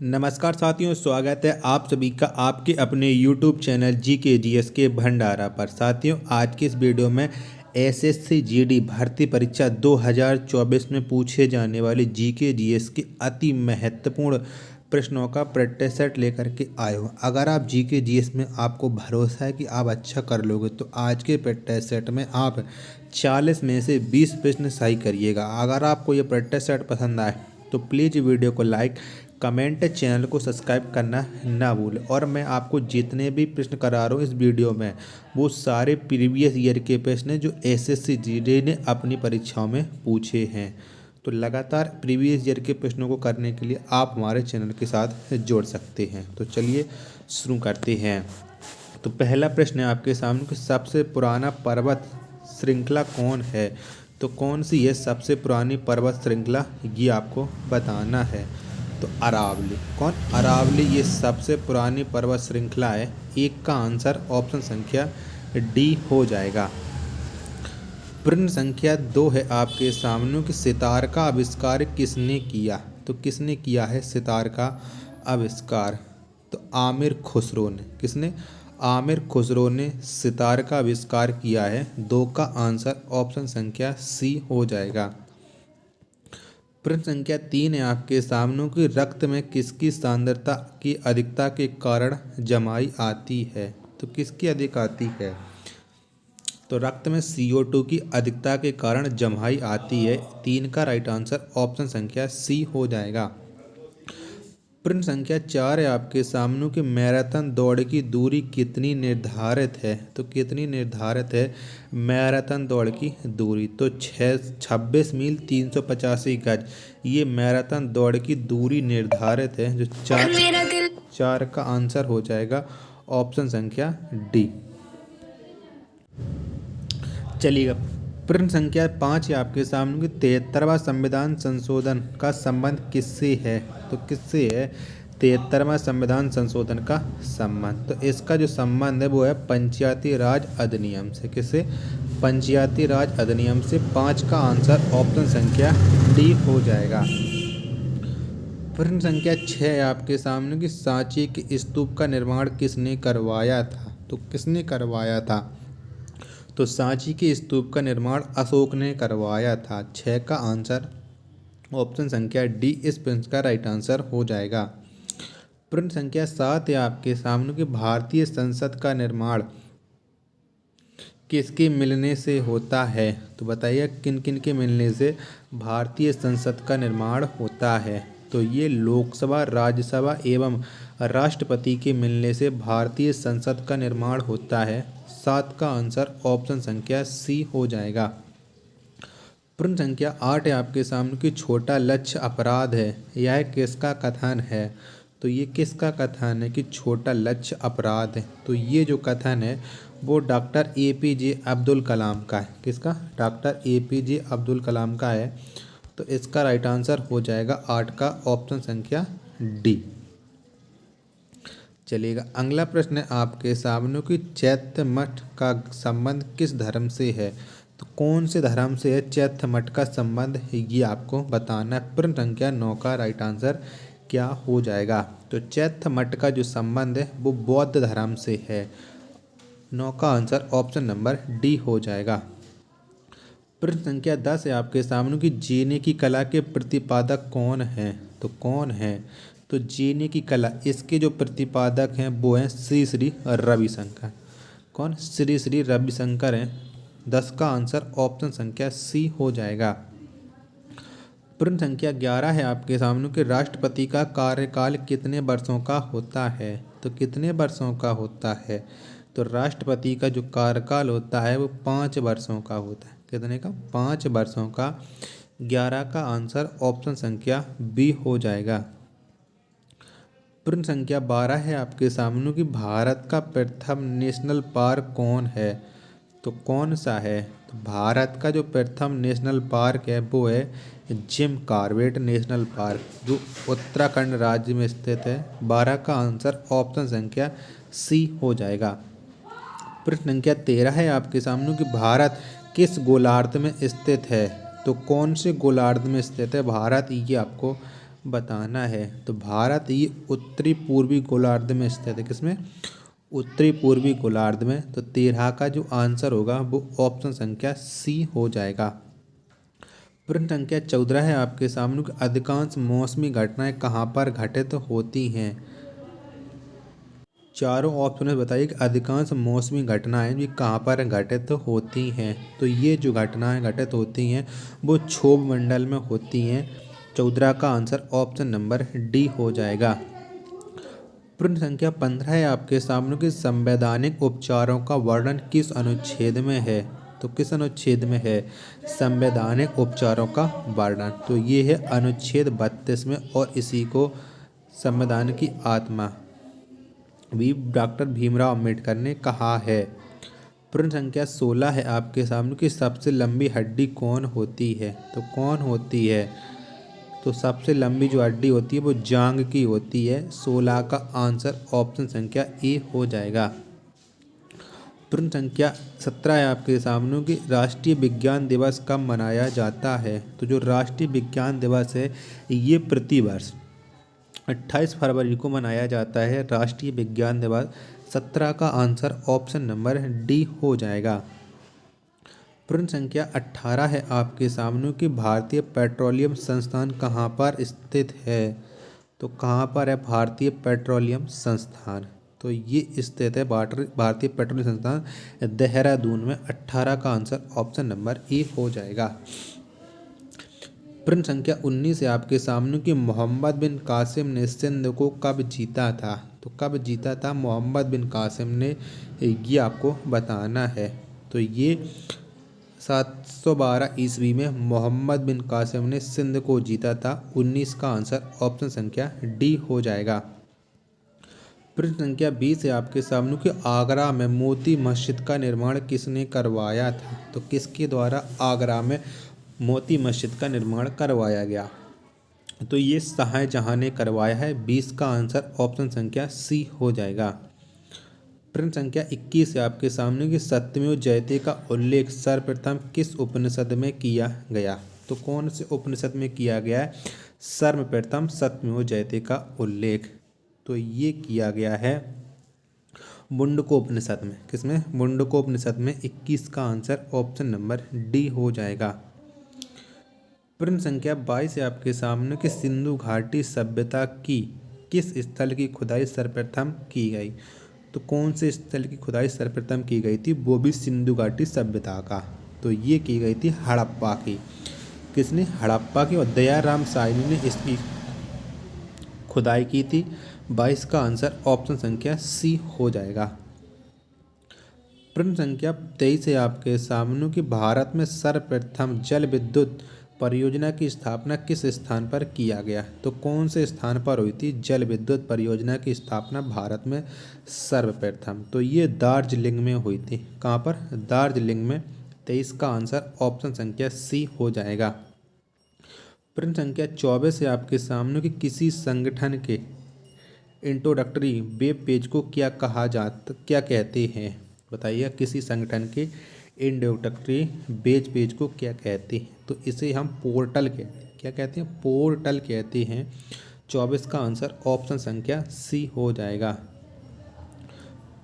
नमस्कार साथियों, स्वागत है आप सभी का आपके अपने YouTube चैनल GK के भंडारा पर। साथियों, आज की इस वीडियो में एसएससी जीडी भर्ती परीक्षा 2024 में पूछे जाने वाले GK के अति महत्वपूर्ण प्रश्नों का प्रैक्टिस सेट लेकर के आए हो। अगर आप GK में आपको भरोसा है कि आप अच्छा कर लोगे तो आज के प्रैक्टिस सेट में आप 40 में से 20 प्रश्न सही करिएगा। अगर आपको ये प्रैक्टिस सेट पसंद आए तो प्लीज़ वीडियो को लाइक, कमेंट, चैनल को सब्सक्राइब करना ना भूलें। और मैं आपको जितने भी प्रश्न करा रहा हूँ इस वीडियो में वो सारे प्रीवियस ईयर के प्रश्न हैं जो एसएससी जीडी ने अपनी परीक्षाओं में पूछे हैं। तो लगातार प्रीवियस ईयर के प्रश्नों को करने के लिए आप हमारे चैनल के साथ जोड़ सकते हैं। तो चलिए शुरू करते हैं। तो पहला प्रश्न है आपके सामने कि सबसे पुराना पर्वत श्रृंखला कौन है। तो कौन सी है सबसे पुरानी पर्वत श्रृंखला, ये आपको बताना है। तो अरावली, कौन अरावली ये सबसे पुरानी पर्वत श्रृंखला है। एक का आंसर ऑप्शन संख्या डी हो जाएगा। प्रश्न संख्या 2 है आपके सामने कि सितार का आविष्कार किसने किया। तो किसने किया है सितार का आविष्कार। तो आमिर खुसरो ने। किसने? आमिर खुसरो ने सितार का आविष्कार किया है। 2 का आंसर ऑप्शन संख्या सी हो जाएगा। प्रश्न संख्या 3 है आपके सामने कि रक्त में किसकी सांद्रता की अधिकता के कारण जमाई आती है। तो किसकी अधिक आती है। तो रक्त में CO2 की अधिकता के कारण जमाई आती है। 3 का राइट आंसर ऑप्शन संख्या सी हो जाएगा। प्रश्न संख्या 4 है आपके सामने कि मैराथन दौड़ की दूरी कितनी निर्धारित है। तो कितनी निर्धारित है मैराथन दौड़ की दूरी। तो 26 मील 385 गज ये मैराथन दौड़ की दूरी निर्धारित है। जो चार का आंसर हो जाएगा ऑप्शन संख्या डी। चलिएगा, प्रश्न संख्या 5 है आपके सामने कि 73वां संविधान संशोधन का संबंध किससे है। तो किससे है 73वां संविधान संशोधन का संबंध। तो इसका जो संबंध है वो है पंचायती राज अधिनियम से। किससे? पंचायती राज अधिनियम से। 5 का आंसर ऑप्शन संख्या डी हो जाएगा। प्रश्न संख्या 6 है आपके सामने कि सांची के स्तूप का निर्माण किसने करवाया था। तो किसने करवाया था। तो सांची के स्तूप का निर्माण अशोक ने करवाया था। 6 का आंसर ऑप्शन संख्या डी इस प्रश्न का राइट आंसर हो जाएगा। प्रश्न संख्या 7 है आपके सामने कि भारतीय संसद का निर्माण किसके मिलने से होता है। तो बताइए किन किन के मिलने से भारतीय संसद का निर्माण होता है। तो ये लोकसभा, राज्यसभा एवं राष्ट्रपति के मिलने से भारतीय संसद का निर्माण होता है। 7 का आंसर ऑप्शन संख्या सी हो जाएगा। प्रश्न संख्या 8 है आपके सामने कि छोटा लक्ष्य अपराध है, यह किसका कथन है। तो ये किसका कथन है कि छोटा लक्ष्य अपराध है। तो ये जो कथन है वो डॉक्टर APJ अब्दुल कलाम का है। किसका? डॉक्टर APJ अब्दुल कलाम का है। तो इसका राइट आंसर हो जाएगा 8 का ऑप्शन संख्या डी। चलिएगा, अगला प्रश्न है आपके सामने कि चैत्य मठ का संबंध किस धर्म से है। तो कौन से धर्म से है चैत्य मठ का संबंध, ये आपको बताना है। प्रश्न संख्या 9 का राइट आंसर क्या हो जाएगा। तो चैत्य मठ का जो संबंध है वो बौद्ध धर्म से है। 9 का आंसर ऑप्शन नंबर डी हो जाएगा। प्रश्न संख्या 10 है आपके सामने कि जीने की कला के प्रतिपादक कौन है। तो कौन है। तो जीने की कला, इसके जो प्रतिपादक हैं वो हैं श्री श्री रविशंकर। कौन? श्री श्री रविशंकर हैं। 10 का आंसर ऑप्शन संख्या सी हो जाएगा। प्रश्न संख्या 11 है आपके सामने कि राष्ट्रपति का कार्यकाल कितने वर्षों का होता है। तो कितने वर्षों का होता है। तो राष्ट्रपति का जो कार्यकाल होता है वो 5 वर्षों का होता है। कितने का? 5 वर्षों का। 11 का आंसर ऑप्शन संख्या बी हो जाएगा। प्रश्न संख्या 12 है आपके सामने कि भारत का प्रथम नेशनल पार्क कौन है। तो कौन सा है। तो भारत का जो प्रथम नेशनल पार्क है वो है जिम कॉर्बेट नेशनल पार्क, जो उत्तराखंड राज्य में स्थित है। 12 का आंसर ऑप्शन संख्या सी हो जाएगा। प्रश्न संख्या 13 है आपके सामने कि भारत किस गोलार्ध में स्थित है। तो कौन से गोलार्ध में स्थित है भारत, ये आपको बताना है। तो भारत ये उत्तरी पूर्वी गोलार्ध में स्थित है। किसमें? उत्तरी पूर्वी गोलार्ध में। तो 13 का जो आंसर होगा वो ऑप्शन संख्या सी हो जाएगा। प्रश्न संख्या 14 है आपके सामने कि अधिकांश मौसमी घटनाएं कहाँ पर घटित होती हैं। चारों ऑप्शन में बताइए कि अधिकांश मौसमी घटनाएं ये कहाँ पर घटित होती हैं। तो ये जो घटनाएं घटित होती हैं वो क्षोभ मंडल में होती हैं। 14 का आंसर ऑप्शन नंबर डी हो जाएगा। प्रश्न संख्या 15 है आपके सामने कि संवैधानिक उपचारों का वर्णन किस अनुच्छेद में है। तो किस अनुच्छेद में है संवैधानिक उपचारों का वर्णन? तो ये है अनुच्छेद 32 में, और इसी को संविधान की आत्मा भी डॉक्टर भीमराव अम्बेडकर ने कहा है। प्रश्न संख्या 16 है आपके सामने कि सबसे लंबी हड्डी कौन होती है। तो कौन होती है? तो सबसे लंबी जो हड्डी होती है वो जांघ की होती है। 16 का आंसर ऑप्शन संख्या ए हो जाएगा। प्रश्न संख्या 17 है आपके सामने कि राष्ट्रीय विज्ञान दिवस कब मनाया जाता है। तो जो राष्ट्रीय विज्ञान दिवस है ये प्रतिवर्ष 28 फरवरी को मनाया जाता है राष्ट्रीय विज्ञान दिवस। 17 का आंसर ऑप्शन नंबर डी हो जाएगा। प्रश्न संख्या 18 है आपके सामने कि भारतीय पेट्रोलियम संस्थान कहाँ पर स्थित है। तो कहाँ पर है भारतीय पेट्रोलियम संस्थान? तो ये स्थित है भारतीय पेट्रोलियम संस्थान देहरादून में। 18 का आंसर ऑप्शन नंबर ए हो जाएगा। प्रश्न संख्या 19 है आपके सामने कि मोहम्मद बिन कासिम ने सिंध को कब जीता था। तो कब जीता था मोहम्मद बिन कासिम ने, ये आपको बताना है। तो ये 712 ईस्वी में मोहम्मद बिन कासिम ने सिंध को जीता था। 19 का आंसर ऑप्शन संख्या डी हो जाएगा। प्रश्न संख्या 20 है आपके सामने कि आगरा में मोती मस्जिद का निर्माण किसने करवाया था। तो किसके द्वारा आगरा में मोती मस्जिद का निर्माण करवाया गया। तो ये शाहजहां ने करवाया है। 20 का आंसर ऑप्शन संख्या सी हो जाएगा। प्रश्न संख्या 21 है आपके सामने कि सत्यमेव जयते का उल्लेख सर्वप्रथम किस उपनिषद में किया गया। तो कौन से उपनिषद में किया गया है सर्वप्रथम सत्यमेव जयते का उल्लेख? तो ये किया गया है मुंडकोपनिषद में। किसमें? मुंडकोपनिषद में। 21 का आंसर ऑप्शन नंबर डी हो जाएगा। प्रश्न संख्या 22 है आपके सामने कि सिंधु घाटी सभ्यता की किस स्थल की खुदाई सर्वप्रथम की गई। तो कौन से स्थल की खुदाई सर्वप्रथम की गई थी? वो भी सिंधु घाटी सभ्यता का। तो ये की गई थी हड़प्पा की। किसने? हड़प्पा की। और दयाराम साहनी ने इसकी खुदाई की थी। 22 का आंसर ऑप्शन संख्या सी हो जाएगा। प्रश्न संख्या 23 है आपके सामने कि भारत में सर्वप्रथम जल विद्युत परियोजना की स्थापना किस स्थान पर किया गया। तो कौन से स्थान पर हुई थी जल विद्युत परियोजना की स्थापना भारत में सर्वप्रथम? तो ये दार्जिलिंग में हुई थी। कहाँ पर? दार्जिलिंग में। 23 का आंसर ऑप्शन संख्या सी हो जाएगा। प्रश्न संख्या 24 है आपके सामने कि किसी संगठन के इंट्रोडक्टरी वेब पेज को क्या कहते हैं। बताइए किसी संगठन के इंट्रोडक्टरी वेब पेज को क्या कहते हैं। तो इसे हम पोर्टल कहते हैं। क्या कहते हैं? पोर्टल कहते हैं। 24 का आंसर ऑप्शन संख्या सी हो जाएगा।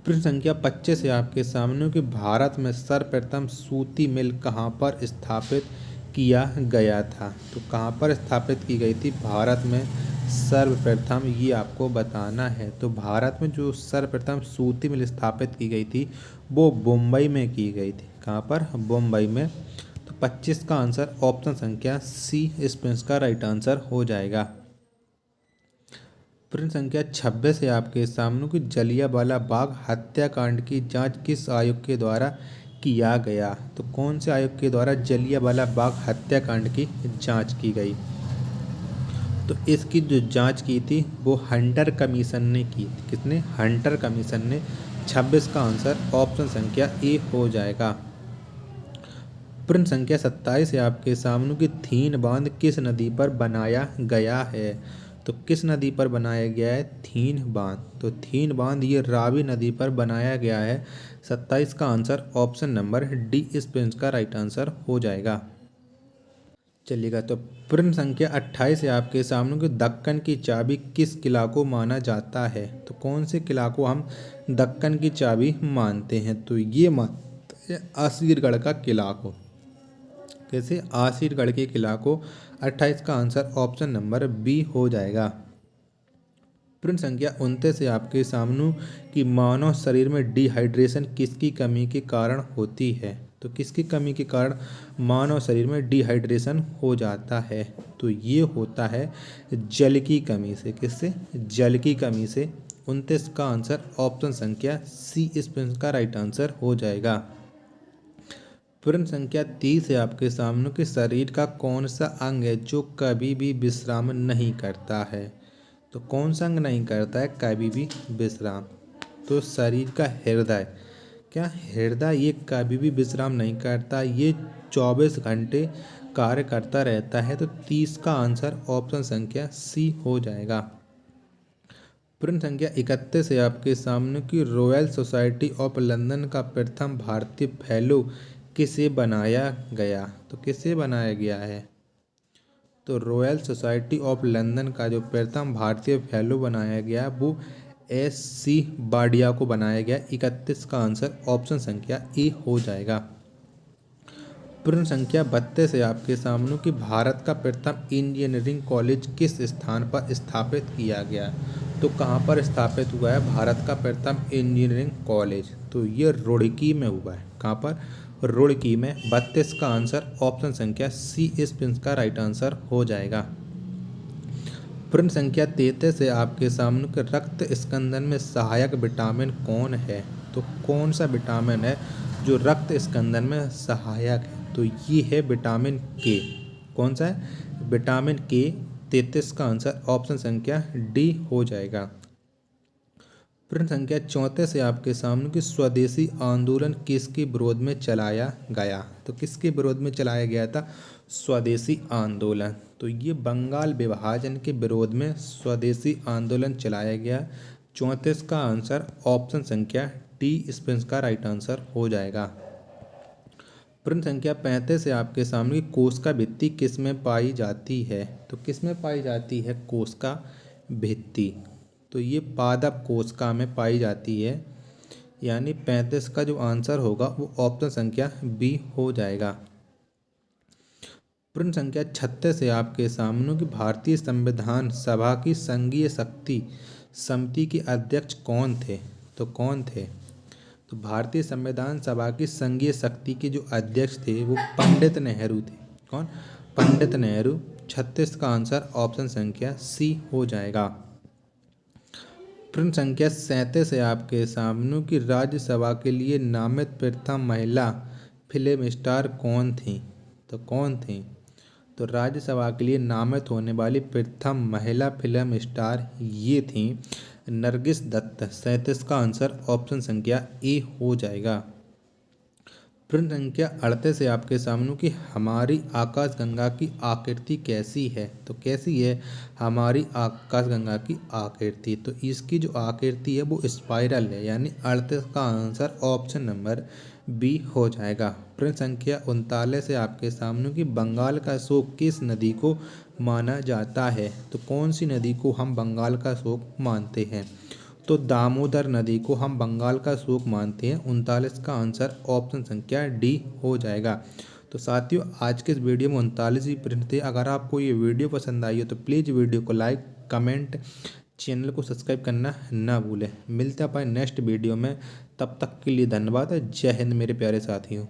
प्रश्न संख्या 25 है आपके सामने कि भारत में सर्वप्रथम सूती मिल कहाँ पर स्थापित किया गया था। तो कहाँ पर स्थापित की गई थी भारत में सर्वप्रथम, ये आपको बताना है। तो भारत में जो सर्वप्रथम सूती मिल स्थापित की गई थी वो मुंबई में की गई थी। कहाँ पर? मुंबई में। तो 25 का आंसर ऑप्शन संख्या सी इस प्रश्न का राइट आंसर हो जाएगा। प्रश्न संख्या 26 है आपके सामने कि जलियांवाला बाग हत्याकांड की जांच किस आयोग के द्वारा किया गया। तो कौन से आयोग के द्वारा जलियांवाला बाग हत्याकांड की जांच की गई। तो इसकी जो जांच की थी वो हंटर कमीशन ने की थी। किसने? हंटर कमीशन ने। 26 का आंसर ऑप्शन संख्या ए हो जाएगा। प्रश्न संख्या 27 है आपके सामने कि थीन बांध किस नदी पर बनाया गया है। तो किस नदी पर बनाया गया है थीन बांध। तो थीन बांध ये रावी नदी पर बनाया गया है। 27 का आंसर ऑप्शन नंबर डी इस प्रश्न का राइट आंसर हो जाएगा। चलिएगा, तो प्रश्न संख्या 28 है आपके सामने कि दक्कन की चाबी किस किला को माना जाता है। तो कौन से किला को हम दक्कन की चाबी मानते हैं? तो ये मानते हैं आसिरगढ़ का किला को। कैसे? आसिरगढ़ के किला को। 28 का आंसर ऑप्शन नंबर बी हो जाएगा। प्रश्न संख्या 29 है आपके सामने कि मानव शरीर में डिहाइड्रेशन किसकी कमी के कारण होती है। तो किसकी कमी के कारण मानव शरीर में डिहाइड्रेशन हो जाता है? तो ये होता है जल की कमी से। किससे? जल की कमी से। 29 का आंसर ऑप्शन संख्या सी इस प्रश्न का राइट आंसर हो जाएगा। प्रश्न संख्या 30 है आपके सामने कि शरीर का कौन सा अंग है जो कभी भी विश्राम नहीं करता है। तो कौन सा अंग नहीं करता है कभी भी विश्राम? तो शरीर का हृदय। क्या हृदय ये कभी भी विश्राम नहीं करता, ये 24 घंटे कार्य करता रहता है। तो 30 का आंसर ऑप्शन संख्या सी हो जाएगा। प्रश्न संख्या 31 है आपके सामने कि रॉयल सोसाइटी ऑफ लंदन का प्रथम भारतीय फेलो किसे बनाया गया। तो किसे बनाया गया है? तो रॉयल सोसाइटी ऑफ लंदन का जो प्रथम भारतीय फेलो बनाया गया वो एस.सी. बाडिया को बनाया गया। 31 का आंसर ऑप्शन संख्या ए हो जाएगा। प्रश्न संख्या 32 है आपके सामने कि भारत का प्रथम इंजीनियरिंग कॉलेज किस स्थान पर स्थापित किया गया। तो कहाँ पर स्थापित हुआ है भारत का प्रथम इंजीनियरिंग कॉलेज? तो ये रुड़की में हुआ है। कहाँ पर? रुड़की में। 32 का आंसर ऑप्शन संख्या सी इस प्रश्न का राइट आंसर हो जाएगा। प्रश्न संख्या 33 है आपके सामने कि रक्त स्कंदन में सहायक विटामिन कौन है। तो कौन सा विटामिन है जो रक्त स्कंदन में सहायक है? तो ये है विटामिन के। कौन सा है? विटामिन के। 33 का आंसर ऑप्शन संख्या डी हो जाएगा। प्रश्न संख्या 34 है आपके सामने कि स्वदेशी आंदोलन किसके विरोध में चलाया गया। तो किसके विरोध में चलाया गया था स्वदेशी आंदोलन? तो ये बंगाल विभाजन के विरोध में स्वदेशी आंदोलन चलाया गया। 34 का आंसर ऑप्शन संख्या डी इस प्रश्न का राइट आंसर हो जाएगा। प्रश्न संख्या 35 है आपके सामने कोशिका भित्ति किस में पाई जाती है। तो किस में पाई जाती है कोशिका भित्ति? तो ये पादप कोशिका में पाई जाती है। यानी 35 का जो आंसर होगा वो ऑप्शन संख्या बी हो जाएगा। प्रश्न संख्या 36 है आपके सामने कि भारतीय संविधान सभा की संघीय शक्ति समिति के अध्यक्ष कौन थे। तो कौन थे? तो भारतीय संविधान सभा की संघीय शक्ति के जो अध्यक्ष थे वो पंडित नेहरू थे। कौन? पंडित नेहरू। 36 का आंसर ऑप्शन संख्या सी हो जाएगा। प्रश्न संख्या 37 है आपके सामने कि राज्यसभा के लिए नामित प्रथम महिला फिल्म स्टार कौन थी। तो कौन थी? तो राज्यसभा के लिए नामित होने वाली प्रथम महिला फिल्म स्टार ये थी नरगिस दत्त। 37 का आंसर ऑप्शन संख्या ए हो जाएगा। प्रश्न संख्या 38 है आपके सामने कि हमारी आकाशगंगा की आकृति कैसी है। तो कैसी है हमारी आकाशगंगा की आकृति? तो इसकी जो आकृति है वो स्पाइरल है। यानी 38 का आंसर ऑप्शन नंबर बी हो जाएगा। प्रश्न संख्या 39 है आपके सामने कि बंगाल का शोक किस नदी को माना जाता है। तो कौन सी नदी को हम बंगाल का शोक मानते हैं? तो दामोदर नदी को हम बंगाल का शोक मानते हैं। 39 का आंसर ऑप्शन संख्या डी हो जाएगा। तो साथियों आज के इस वीडियो में 39 ही प्रश्न थे। अगर आपको ये वीडियो पसंद आई हो तो प्लीज़ वीडियो को लाइक कमेंट चैनल को सब्सक्राइब करना ना भूलें। मिलते हैं अपने नेक्स्ट वीडियो में, तब तक के लिए धन्यवाद। जय हिंद मेरे प्यारे साथियों।